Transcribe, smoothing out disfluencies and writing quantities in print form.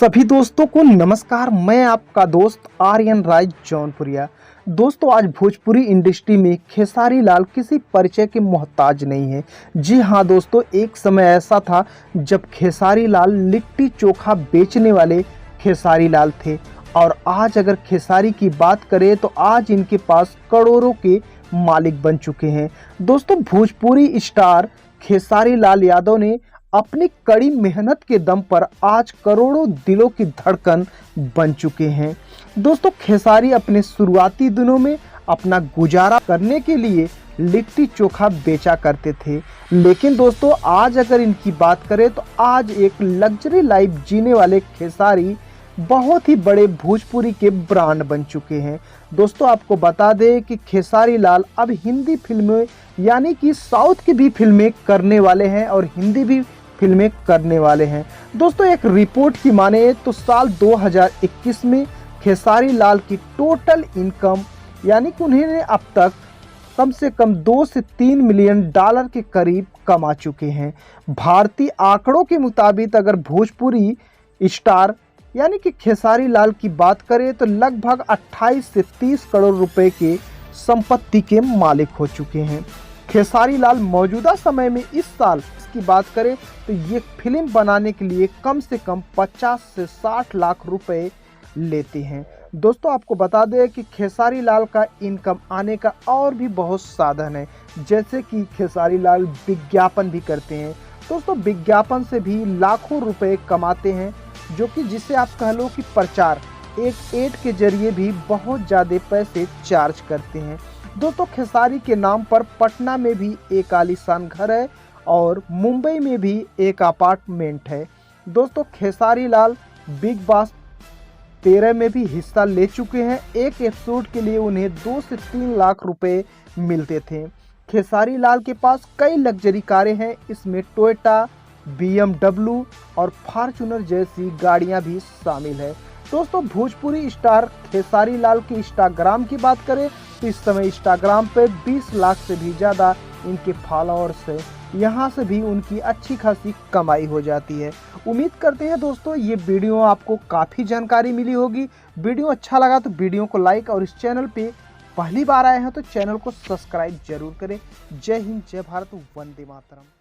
सभी दोस्तों को नमस्कार। मैं आपका दोस्त आर्यन राय जौनपुरिया। दोस्तों, आज भोजपुरी इंडस्ट्री में खेसारी लाल किसी परिचय के मोहताज नहीं है। जी हाँ दोस्तों, एक समय ऐसा था जब खेसारी लाल लिट्टी चोखा बेचने वाले खेसारी लाल थे और आज अगर खेसारी की बात करें तो आज इनके पास करोड़ों के मालिक बन चुके हैं। दोस्तों, भोजपुरी स्टार खेसारी लाल यादव ने अपनी कड़ी मेहनत के दम पर आज करोड़ों दिलों की धड़कन बन चुके हैं। दोस्तों, खेसारी अपने शुरुआती दिनों में अपना गुजारा करने के लिए लिट्टी चोखा बेचा करते थे, लेकिन दोस्तों आज अगर इनकी बात करें तो आज एक लग्जरी लाइफ जीने वाले खेसारी बहुत ही बड़े भोजपुरी के ब्रांड बन चुके हैं। दोस्तों, आपको बता दें कि खेसारी लाल अब हिंदी फिल्में यानी कि साउथ की भी फिल्में करने वाले हैं और हिंदी भी फिल्में करने वाले हैं। दोस्तों, एक रिपोर्ट की माने तो साल 2021 में खेसारी लाल की टोटल इनकम यानी कि उन्होंने अब तक कम से कम 2 से 3 मिलियन डॉलर के करीब कमा चुके हैं। भारतीय आंकड़ों के मुताबिक अगर भोजपुरी स्टार यानी कि खेसारी लाल की बात करें तो लगभग 28 से 30 करोड़ रुपए के संपत्ति के मालिक हो चुके हैं। खेसारी लाल मौजूदा समय में इस साल की बात करें तो ये फिल्म बनाने के लिए कम से कम 50 से 60 लाख रुपए लेते हैं। दोस्तों, आपको बता दें कि खेसारी लाल का इनकम आने का और भी बहुत साधन है, जैसे कि खेसारी लाल विज्ञापन भी करते हैं। दोस्तों, विज्ञापन से भी लाखों रुपए कमाते हैं, जो कि जिसे आप कह लो कि प्रचार एक एड के जरिए भी बहुत ज़्यादा पैसे चार्ज करते हैं। दोस्तों, खेसारी के नाम पर पटना में भी एक आलीशान घर है और मुंबई में भी एक अपार्टमेंट है। दोस्तों, खेसारी लाल बिग बॉस 13 में भी हिस्सा ले चुके हैं। एक एपिसोड के लिए उन्हें 2 से 3 लाख रुपए मिलते थे। खेसारी लाल के पास कई लग्जरी कारें हैं, इसमें टोयोटा, BMW और फॉर्च्यूनर जैसी गाड़ियां भी शामिल है। दोस्तों, भोजपुरी स्टार खेसारी लाल के इंस्टाग्राम की बात करें तो इस समय इंस्टाग्राम पे 20 लाख से भी ज़्यादा इनके फॉलोअर्स है। यहाँ से भी उनकी अच्छी खासी कमाई हो जाती है। उम्मीद करते हैं दोस्तों ये वीडियो आपको काफ़ी जानकारी मिली होगी। वीडियो अच्छा लगा तो वीडियो को लाइक और इस चैनल पे पहली बार आए हैं तो चैनल को सब्सक्राइब जरूर करें। जय हिंद, जय भारत, वंदे मातरम।